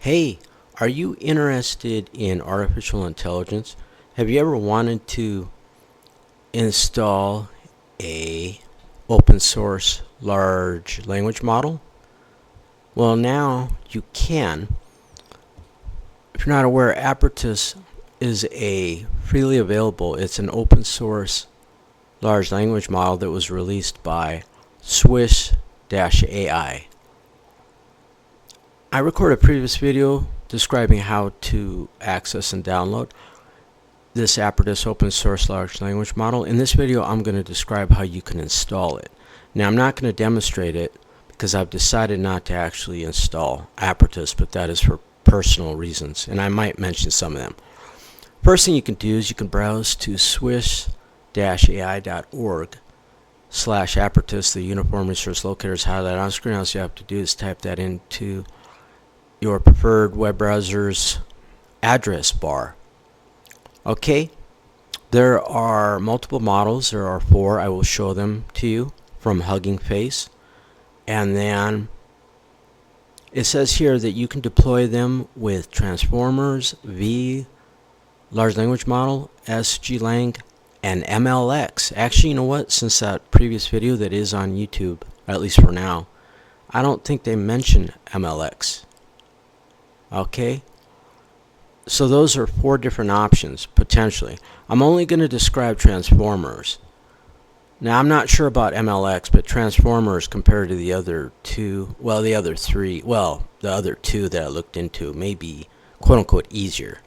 Hey, are you interested in artificial intelligence? Have you ever wanted to install a open source large language model? Well, now you can. If you're not aware, Apertus is a freely available, it's an open source large language model that was released by Swiss-AI. I recorded a previous video describing how to access and download this Apertus open source large language model. In this video, I'm going to describe how you can install it. Now, I'm not going to demonstrate it because I've decided not to actually install Apertus, but that is for personal reasons, and I might mention some of them. First thing you can do is you can browse to swiss-ai.org/Apertus. The Uniform Resource Locator is highlighted on screen. All you have to do is type that into your preferred web browser's address bar. Okay, there are multiple models. There are 4. I will show them to you from Hugging Face. And then it says here that you can deploy them with Transformers, V, Large Language Model, SGLang, and MLX. Actually, you know what? Since that previous video that is on YouTube, at least for now, I don't think they mentioned MLX. Okay, so those are 4 different options potentially. I'm only going to describe Transformers. Now, I'm not sure about MLX, but Transformers compared to the other 2, well, the other 3, well, the other 2 that I looked into may be quote-unquote easier.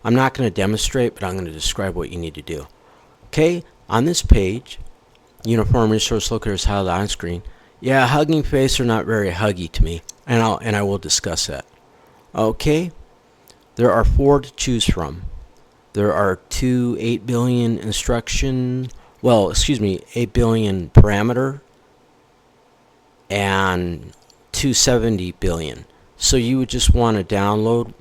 I'm not going to demonstrate, but I'm going to describe what you need to do. Okay, on this page, Uniform Resource Locator is highlighted on screen. Yeah, Hugging Face are not very huggy to me, and I will discuss that. Okay, there are 4 to choose from. There are 2 8 billion instruction, 8 billion parameter, and 270 billion. So you would just want to download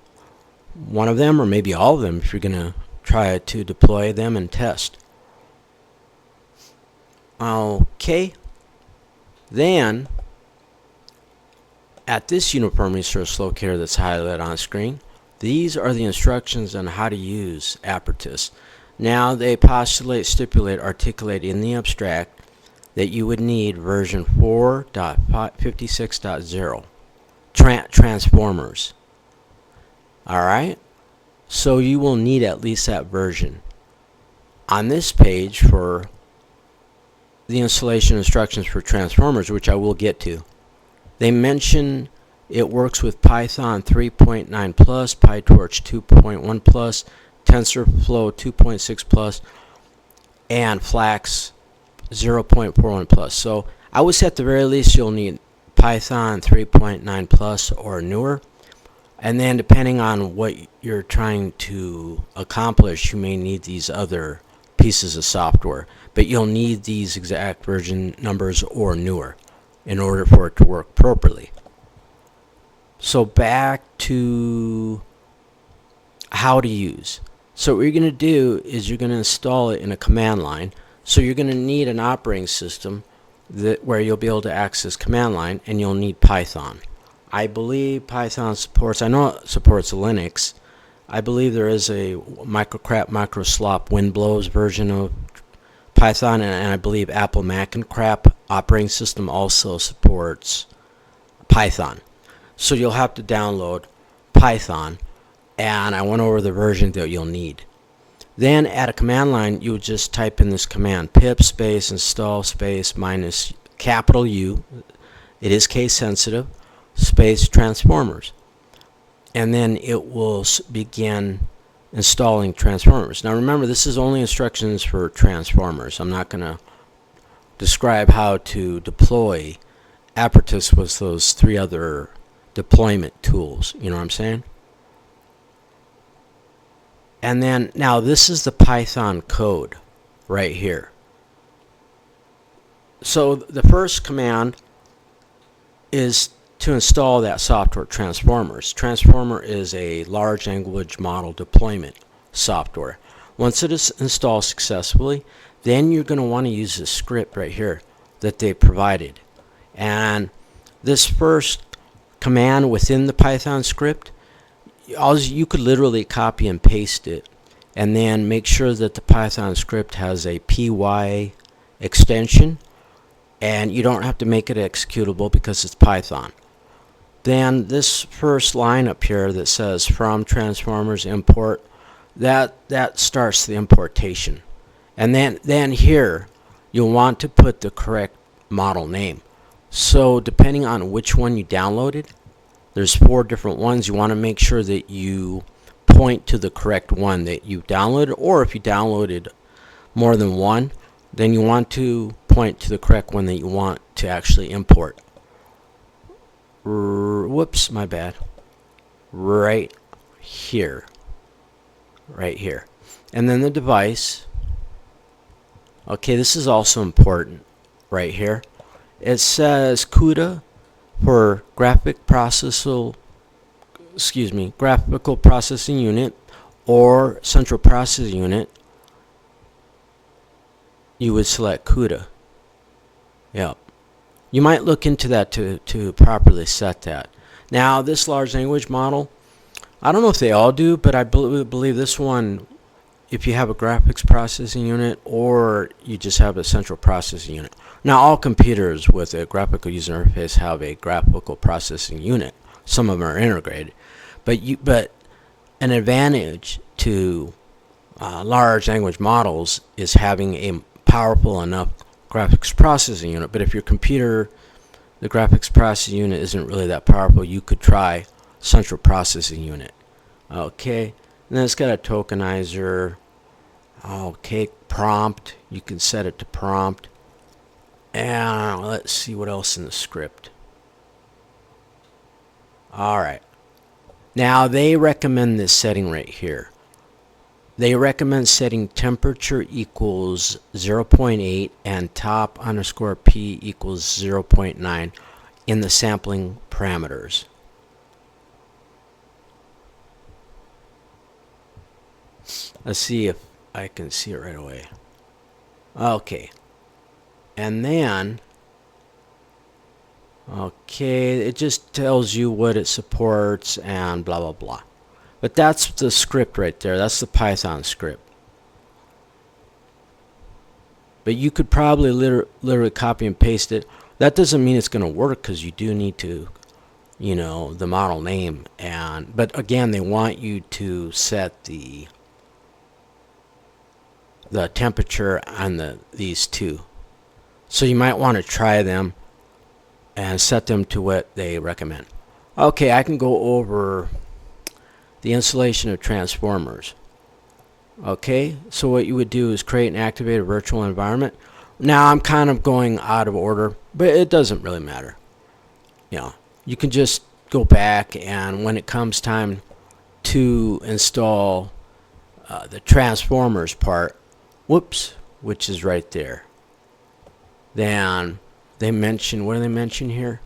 one of them, or maybe all of them, if you're going to try to deploy them and test. Okay, then at this Uniform Resource Locator that's highlighted on screen, these are the instructions on how to use Apertus. Now, they postulate, stipulate, articulate in the abstract that you would need version 4.56.0 Transformers. Alright, so you will need at least that version. On this page, for the installation instructions for Transformers, which I will get to, they mention it works with Python 3.9 plus, PyTorch 2.1 plus, TensorFlow 2.6 plus, and Flax 0.41 plus. So I would say at the very least you'll need Python 3.9 plus or newer. And then depending on what you're trying to accomplish, you may need these other pieces of software. But you'll need these exact version numbers or newer in order for it to work properly. So back to how to use. So what you're going to do is you're going to install it in a command line. So you're going to need an operating system where you'll be able to access command line, and you'll need Python. I believe Python supports, I know it supports Linux. I believe there is a microcrap, microslop, Windblows version of Python, and I believe Apple Mac and Crap operating system also supports Python. So you'll have to download Python, and I went over the version that you'll need. Then at a command line, you would just type in this command, pip space install space minus capital U, it is case sensitive, space Transformers. And then it will begin installing Transformers. Now remember, this is only instructions for Transformers. I'm not going to describe how to deploy Apertus with those 3 other deployment tools. You know what I'm saying? And then, now this is the Python code right here. So the first command is to install that software, Transformers. Transformer is a large language model deployment software. Once it is installed successfully, then you're going to want to use this script right here that they provided. And this first command within the Python script you could literally copy and paste it, and then make sure that the Python script has a py extension, and you don't have to make it executable because it's Python. Then this first line up here that says from transformers import, that starts the importation. And then here you'll want to put the correct model name. So depending on which one you downloaded, there's 4 different ones. You want to make sure that you point to the correct one that you downloaded, or if you downloaded more than one, then you want to point to the correct one that you want to actually import. Whoops, my bad. Right here. And then the device. Okay, this is also important right here. It says CUDA for graphical processing unit or central processing unit. You would select CUDA. Yep. You might look into that to properly set that. Now, this large language model, I don't know if they all do, but I believe this one, if you have a graphics processing unit or you just have a central processing unit. Now, all computers with a graphical user interface have a graphical processing unit. Some of them are integrated, but an advantage to large language models is having a powerful enough graphics processing unit. But if your computer, the graphics processing unit isn't really that powerful, you could try central processing unit. Okay, and then it's got a tokenizer. Okay, prompt, you can set it to prompt. And let's see what else in the script. Alright, now they recommend this setting right here. They recommend setting temperature equals 0.8 and top underscore P equals 0.9 in the sampling parameters. Let's see if I can see it right away. Okay. And then, okay, it just tells you what it supports and blah, blah, blah. But that's the script right there. That's the Python script. But you could probably literally copy and paste it. That doesn't mean it's going to work because you do need to, you know, the model name. But again, they want you to set the temperature on these two. So you might want to try them and set them to what they recommend. Okay, I can go over the installation of transformers. Okay, so what you would do is create and activate a virtual environment. Now I'm kind of going out of order, but it doesn't really matter. You know, you can just go back, and when it comes time to install the transformers part, whoops, which is right there, then they mention, what do they mention here?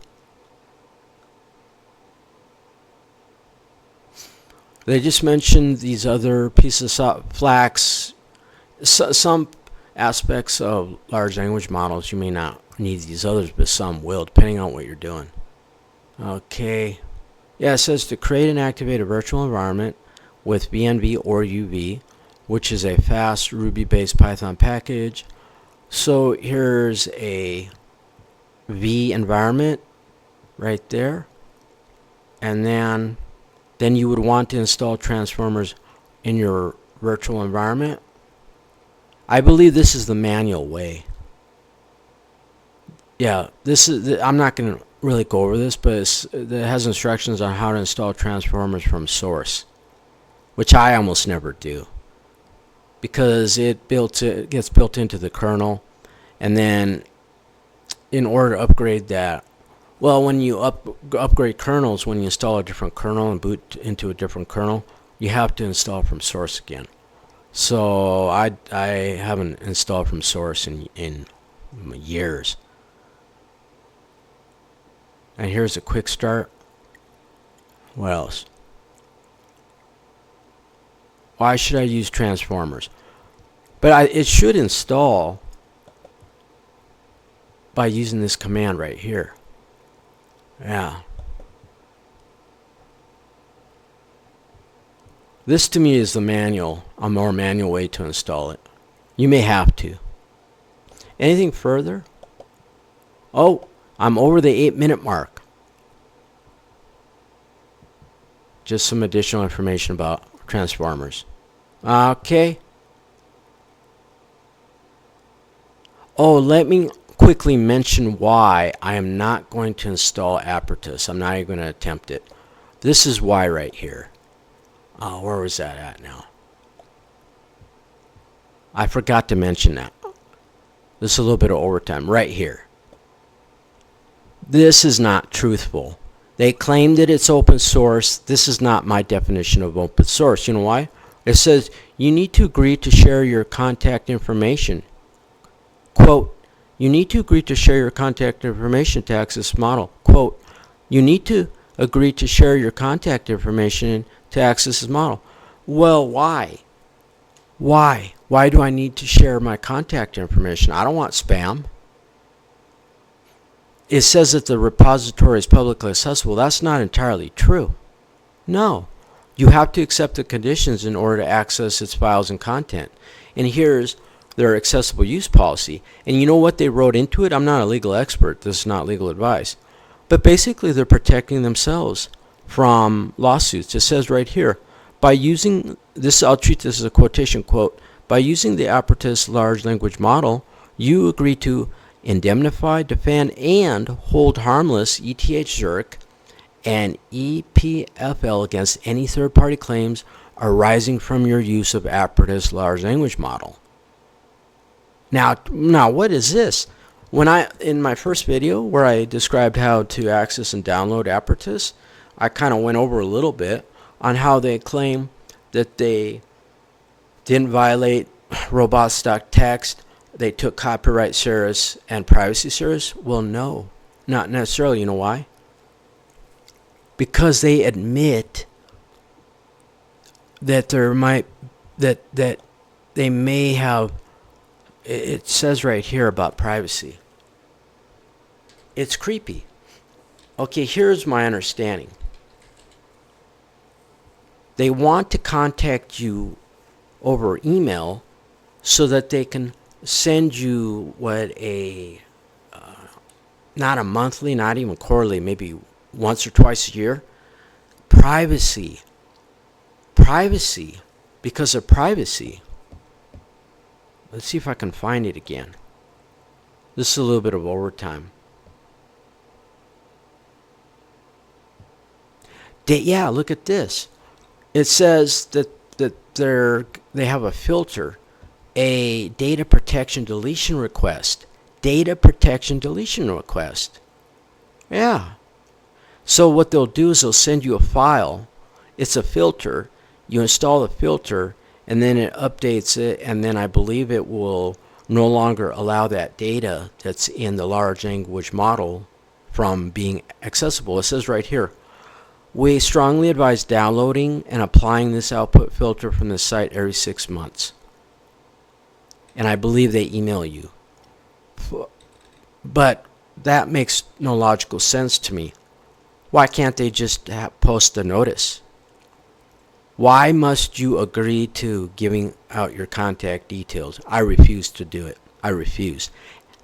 They just mentioned these other pieces of flax. Some aspects of large language models you may not need these others, but some will, depending on what you're doing. Okay. Yeah, it says to create and activate a virtual environment with VNV or UV, which is a fast Ruby-based Python package. So here's a V environment right there, and then you would want to install transformers in your virtual environment. I believe this is the manual way. Yeah, this is. I'm not going to really go over this, but it has instructions on how to install transformers from source, which I almost never do, because it gets built into the kernel, and then in order to upgrade that, well, when you upgrade kernels, when you install a different kernel and boot into a different kernel, you have to install from source again. So I haven't installed from source in years. And here's a quick start. What else? Why should I use transformers? But it should install by using this command right here. Yeah. This to me is the manual, a more manual way to install it. You may have to. Anything further? Oh, I'm over the 8-minute mark. Just some additional information about transformers. Okay. Oh, let me quickly mention why I am not going to install Apertus. I'm not even going to attempt it. This is why right here. Where was that at now? I forgot to mention that. This is a little bit of overtime right here. This is not truthful. They claim that it's open source. This is not my definition of open source. You know why? It says you need to agree to share your contact information. Quote, you need to agree to share your contact information to access this model. Quote, you need to agree to share your contact information to access this model. Well, why? Why? Why do I need to share my contact information? I don't want spam. It says that the repository is publicly accessible. That's not entirely true. No. You have to accept the conditions in order to access its files and content. And here's their accessible use policy. And you know what they wrote into it? I'm not a legal expert. This is not legal advice. But basically they're protecting themselves from lawsuits. It says right here, by using this, I'll treat this as a quotation quote, by using the Apertus large language model, you agree to indemnify, defend, and hold harmless ETH Zurich and EPFL against any third-party claims arising from your use of Apertus large language model. Now what is this? In my first video where I described how to access and download Apertus, I kind of went over a little bit on how they claim that they didn't violate robots.txt. They took copyright serious and privacy serious. Well, no, not necessarily. You know why? Because they admit that that they may have. It says right here about privacy. It's creepy. Okay, here's my understanding. They want to contact you over email so that they can send you not a monthly, not even quarterly, maybe once or twice a year. Privacy. Because of privacy. Let's see if I can find it again. This is a little bit of overtime. Yeah, look at this. It says that they have a filter, a data protection deletion request. Data protection deletion request. Yeah. So what they'll do is they'll send you a file. It's a filter. You install the filter, and then it updates it, and then I believe it will no longer allow that data that's in the large language model from being accessible. It says right here, we strongly advise downloading and applying this output filter from the site every 6 months. And I believe they email you. But that makes no logical sense to me. Why can't they just post a notice? Why must you agree to giving out your contact details? I refuse to do it. I refuse.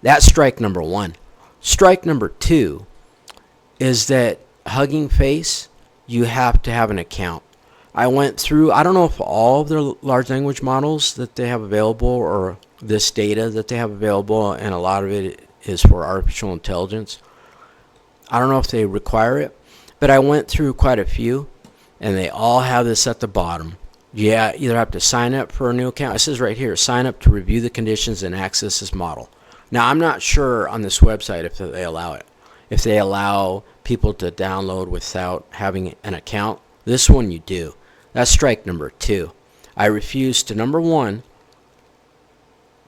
That's strike number one. Strike number two is that Hugging Face, you have to have an account. I went through, I don't know if all of their large language models that they have available or this data that they have available, and a lot of it is for artificial intelligence. I don't know if they require it, but I went through quite a few, and they all have this at the bottom. You either have to sign up for a new account. It says right here, sign up to review the conditions and access this model. Now, I'm not sure on this website if they allow it. If they allow people to download without having an account. This one you do. That's strike number two. I refuse to, number one,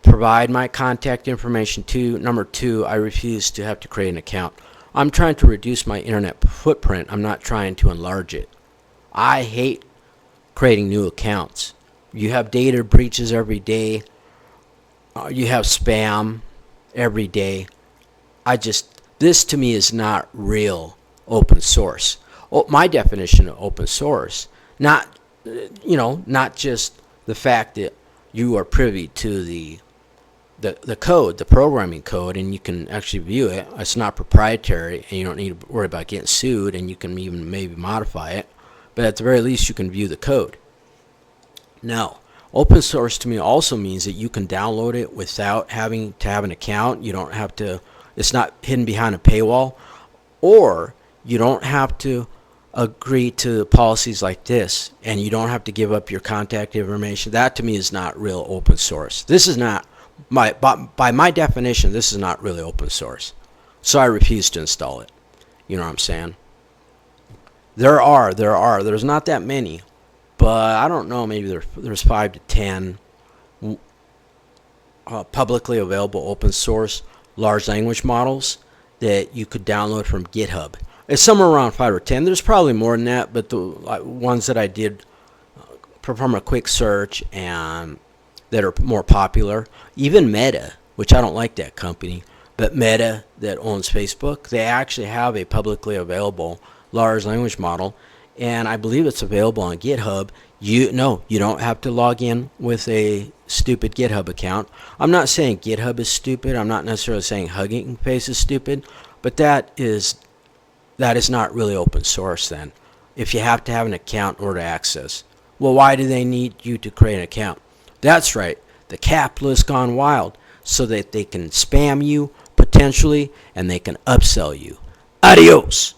provide my contact information. Number two, I refuse to have to create an account. I'm trying to reduce my internet footprint. I'm not trying to enlarge it. I hate creating new accounts. You have data breaches every day. You have spam every day. This to me is not real open source. My definition of open source, not not just the fact that you are privy to the code, the programming code, and you can actually view it. It's not proprietary, and you don't need to worry about getting sued, and you can even maybe modify it. But at the very least, you can view the code. Now, open source to me also means that you can download it without having to have an account. You don't have to, it's not hidden behind a paywall, or you don't have to agree to policies like this, and you don't have to give up your contact information. That to me is not real open source. This is not, by my definition, this is not really open source. So I refuse to install it. You know what I'm saying? There's not that many, but I don't know, maybe there's 5 to 10 publicly available open source large language models that you could download from GitHub. It's somewhere around 5 or 10. There's probably more than that, but the ones that I did perform a quick search and that are more popular, even Meta, which I don't like that company, but Meta that owns Facebook, they actually have a publicly available large language model, and I believe it's available on GitHub. You don't have to log in with a stupid GitHub account. I'm not saying GitHub is stupid. I'm not necessarily saying Hugging Face is stupid, but that is not really open source then, if you have to have an account in order to access. Well, why do they need you to create an account? That's right, the capitalists gone wild, so that they can spam you potentially and they can upsell you. Adios.